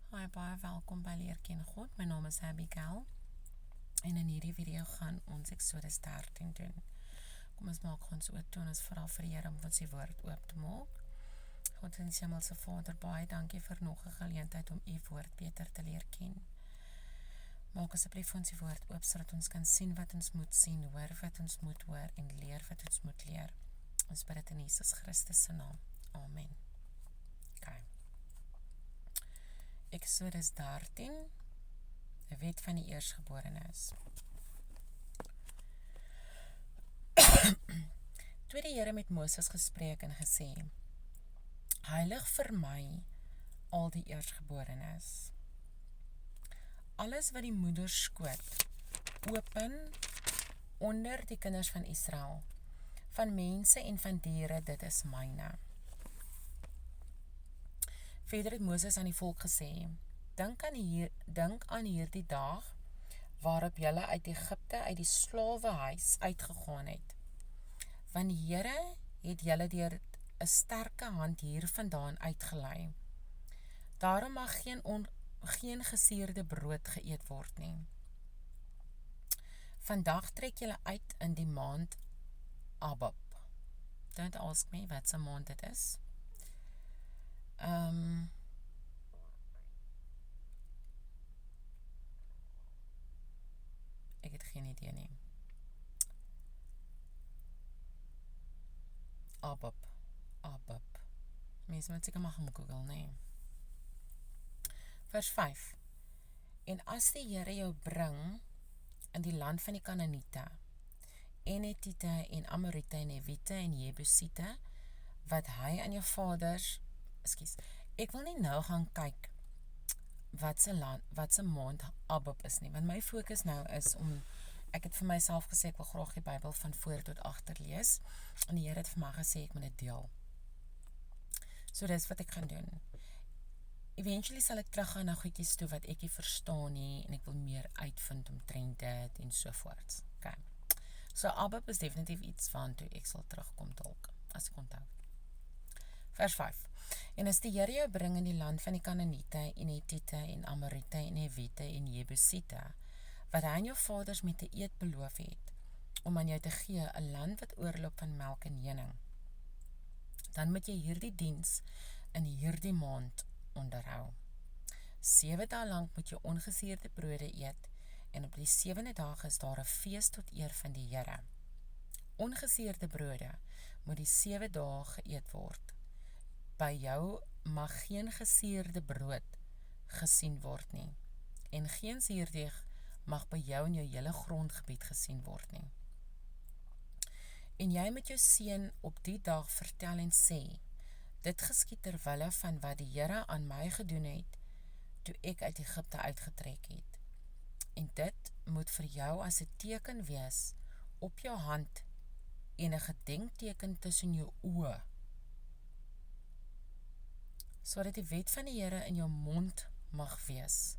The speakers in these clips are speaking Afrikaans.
Hi, baie welkom by Leer Ken God. My naam is Abigail en in hierdie video gaan ons Exodus 13 doen. Kom ons maak ons oop toe en ons vra vir die Here om ons die woord oop te maak. God en Hemelse Vader, baie dankie vir nog 'n geleentheid om U woord beter te leer ken. Maak asseblief ons die woord oop sodat ons kan sien wat ons moet sien, hoor wat ons moet hoor en leer wat ons moet leer. Ons bid dit in Jesus Christus se naam. Amen. Okay. Exodus 13, 'n wet van die eersgeborenes. Toe die Here met Moses gespreek en gesê: Heilig vir my al die eersgeborenes. Alles wat die moederskoot open onder die kinders van Israel, van mense en van diere, dit is myne. Verder het Moses aan die volk gesê: Dink aan hierdie dag waarop julle uit Egipte uit die slawehuis uitgegaan het. Want die Here het julle deur 'n sterke hand hiervandaan uitgelei. Daarom mag geen gesuurde brood geëet word nie. Vandag trek julle uit in die maand Abib. Don't ask me wat 'n maand dit is. Ek het geen idee nie. Abib. Mense moet seker maar gaan Google, nee. Vers 5. En as die Here jou bring in die land van die Kanaaniete, en Hetiete en Amorite en Hewite en Jebusiete, wat hy aan jou vaders, ek wil nie nou gaan kyk wat se maand Abib is nie, want my fokus nou is om, ek het vir myself gesê, ek wil graag die Bybel van voor tot agter lees, en die Here het vir my gesê, ek moet dit deel. So dis wat ek gaan doen. Eventually sal ek teruggaan na goedjies toe wat ek nie verstaan nie, en ek wil meer uitvind omtrent dit, en sovoorts. Okay. So Abib is definitief iets van toe ek sal terugkom dalk, as ek onthou. Vers 5. En as die Here jou bring in die land van die Kanaaniete en Hetiete en Amorite en Hewite en Jebusiete, wat hy aan jou vaders met 'n eed beloof het, om aan jou te gee 'n land wat oorloop van melk en honing, dan moet jy hierdie diens in hierdie maand onderhou. 7 dae lank moet jy ongesuurde brode eet, en op die 7de dag is daar 'n fees tot eer van die Here. Ongesuurde brode moet die 7 dae geëet word. By jou mag geen gesuurde brood gesien word nie, en geen suurdeeg mag by jou in jou hele grondgebied gesien word nie. En jy met jou seun op die dag vertel en sê: Dit geskied ter wille van wat die Here aan my gedoen het, toe ek uit Egipte uitgetrek het. En dit moet vir jou as 'n teken wees op jou hand en 'n gedenkteken tussen jou oë, sodat die wet van die Here in jou mond mag wees.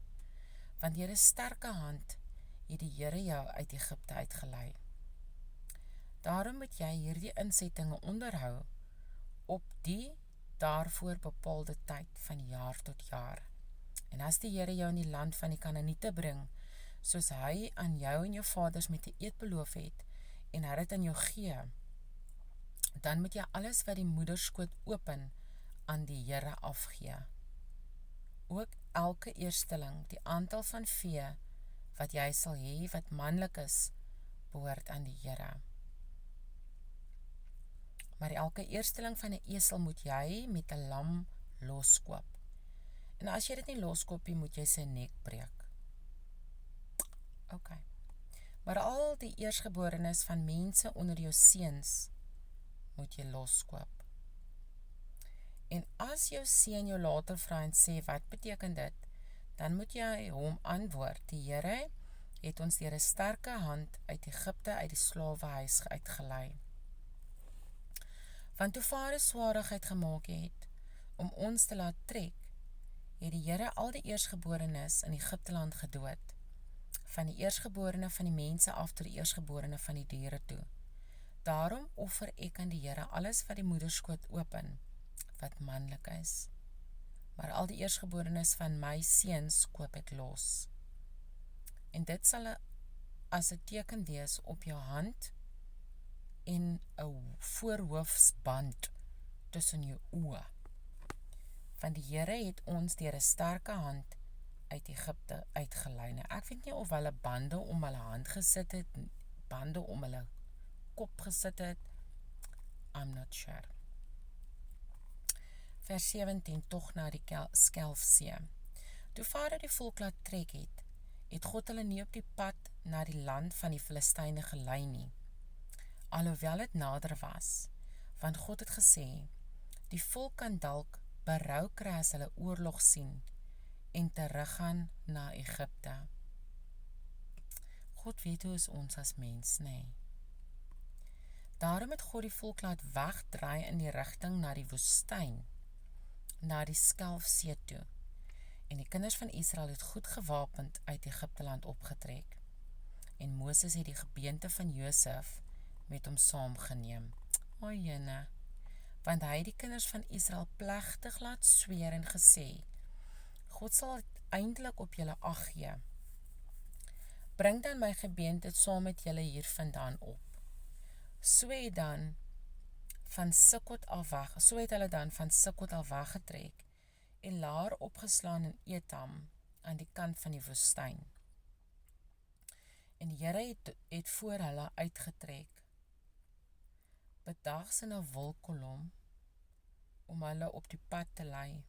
Want deur 'n sterke hand het die Here jou uit Egipte uitgelei. Daarom moet jy hierdie insettinge onderhou op die daarvoor bepaalde tyd van jaar tot jaar. En as die Here jou in die land van die Kanaaniete bring, soos hy aan jou en jou vaders met 'n eed beloof het, en hy dit aan jou gee, dan moet jy alles wat die moederskoot open aan die Here afgee. Ook elke eersteling, die aantal van vee wat jy sal hê wat manlik is, behoort aan die Here. Maar elke eersteling van 'n esel moet jy met 'n lam loskoop. En as jy dit nie loskoop nie, moet jy sy nek breek. Okay. Maar al die eersgeborenes van mense onder jou seuns moet jy loskoop. En as jou seun jou later vra en sê, wat beteken dit? Dan moet jy hom antwoord: Die Here het ons deur 'n sterke hand uit Egipte uit die slawehuis uitgelei. Want toe Farao swaarigheid gemaak het om ons te laat trek, het die Here al die eersgeborenes in Egipte land gedood, van die eersgeborene van die mense af tot die eersgeborene van die diere toe. Daarom offer ek aan die Here alles wat die moederskoot open, wat manlik is. maar al die eerstgeborenes van my seuns koop ek los. En dit sal as 'n teken wees op jou hand en 'n voorhoofsband tussen jou oë. Want die Here het ons deur 'n sterke hand uit Egipte uitgelei. Nou, ek weet nie of hulle bande om hulle hand gesit het, bande om hulle kop gesit het. I'm not sure. Vers 17, tog na die Skelfsee. Toe Farao die volk laat trek het God hulle nie op die pad na die land van die Filistyne gelei nie, alhoewel het nader was, want God het gesê, die volk kan dalk berou kry as hulle oorlog sien en teruggaan na Egipte. God weet hoe is ons as mens, nee. Daarom het God die volk laat wegdraai in die rigting na die woestyn, na die Skelfsee toe. En die kinders van Israel het goed gewapend uit Egipteland opgetrek. En Moses het die gebeente van Josef met hom saamgeneem. O Jene, want hy het die kinders van Israel plegtig laat sweer en gesê, God sal uiteindelik op julle ag gee. Bring dan my gebeente saam met julle hier vandaan op. So het hulle dan van Sukkot af weggetrek en laar opgeslaan in Etam aan die kant van die woestyn. En die Here het voor hulle uitgetrek, bedags in 'n wolkkolom om hulle op die pad te lei.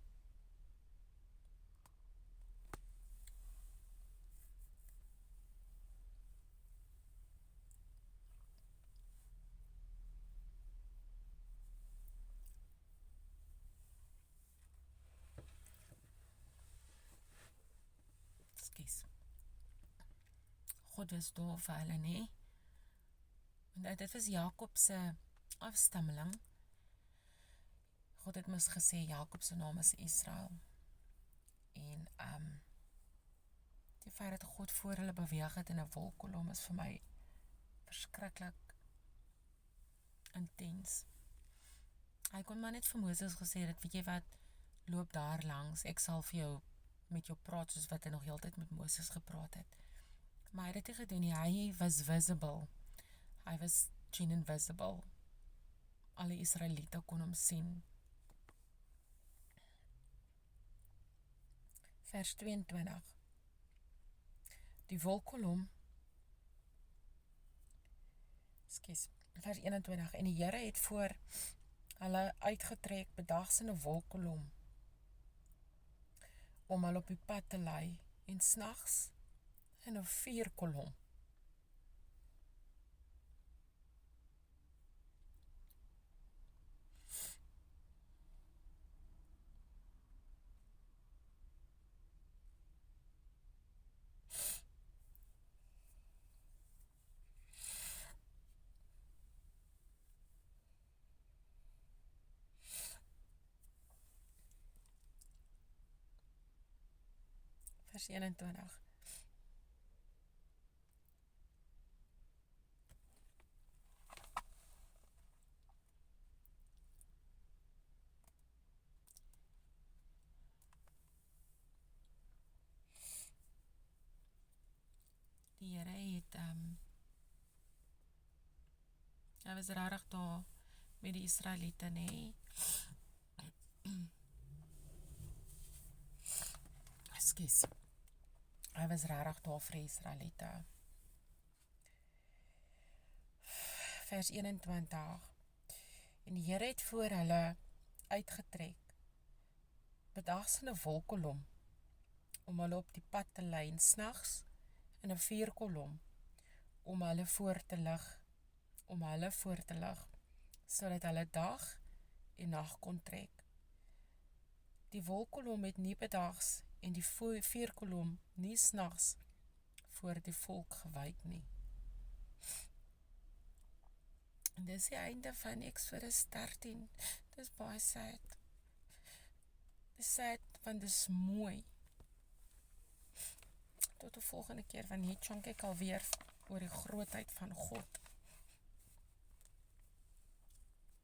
God was daar vir hulle, nee. Want dit was Jakob se afstammeling. God het mos gesê, Jakob se naam is Israel. En die feit dat God voor hulle beweeg het in 'n wolkkolom is vir my verskriklik intens. Hy kon maar net vir Moses gesê dat, weet jy wat, loop daar langs, ek sal vir jou met jou praat, soos wat hy nog heeltyd met Moses gepraat het. Maar hy het dit nie gedoen nie, hy was visible. Hy was invisible. Alle Israeliete kon hom sien. Vers 22. Die wolkkolom, vers 21, en die Here het voor hulle uitgetrek bedags in 'n wolkkolom om hulle op die pad te lei en snags in 'n vuurkolom. Vers 21. Die Here het, hy was rarig daar met die Israeliete, nee. Ekskuus. Hy was rarig daar vir die Israeliete. Vers 21. En die Here het voor hulle uitgetrek, bedags in 'n wolkkolom, om hulle op die pad te lei en snags in 'n vuurkolom, om hulle voor te lig, sodat hulle dag en nag kon trek. Die wolkkolom het nie bedags en die vuurkolom nie snags voor die volk gewyk nie. En dis die einde van Eksodus 13. Dis baie sad. Dis sad, want dis mooi. Tot die volgende keer, want hier chonk ek alweer oor die grootheid van God.